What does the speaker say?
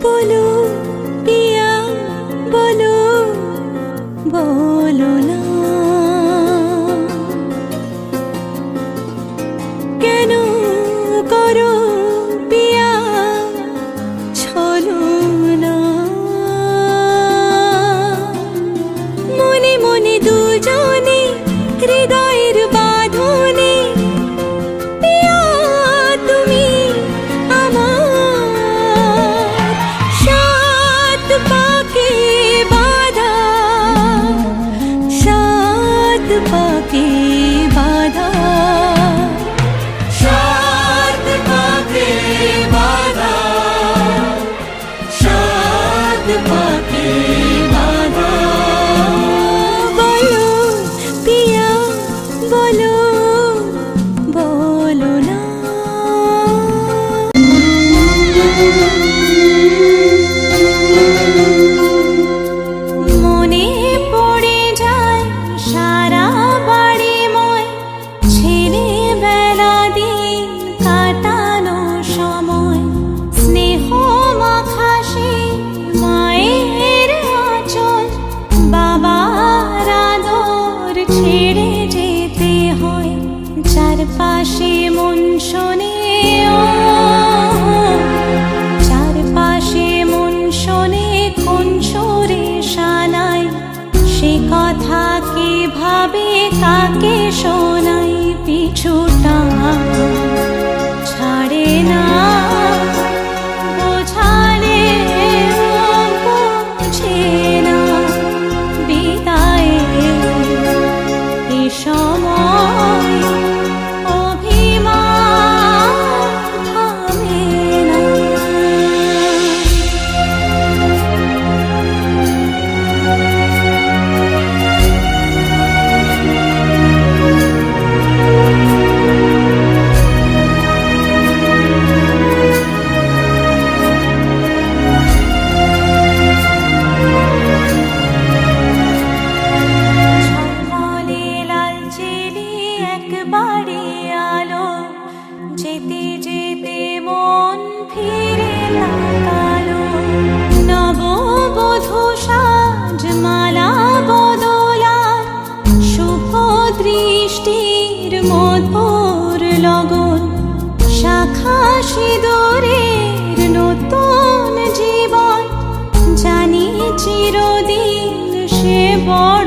बोलो पिया बोलो बोलो ना केनो करो पिया छलो ना मने मने दुजने हृदयेर बाँधने पिया तुमी आमार सात पाके बाधा सात पाके बाधा सात पाके बाधा सात पाके बाधा बोलो पिया बोलो बोलो ना মনে পড়ে যায় সারা বাড়িময় ছেলেবেলা দিন কাটানো সময় স্নেহ মাখা সেই মায়ের আঁচল বাবার আদর ছেড়ে যেতে হয় চারপাশে মন শোনে চারপাশে মন শোনে কোন সুরে শানায় সে কথা কিভাবে কাকে শোনাই পিছুটা ছাড়ে না বোঝালে বুঝে না বিদায়ে এ সময় অভিমান থামে না ঝলমলে লাল চিলি একবারে আলো যেতে যেতে মন ফিরে তাকালো নববধূ সাজমালা বদলার শুভ দৃষ্টির মধুর লগন শাখা সিঁদুরের নতুন জীবন জানি চিরদিন সে বড়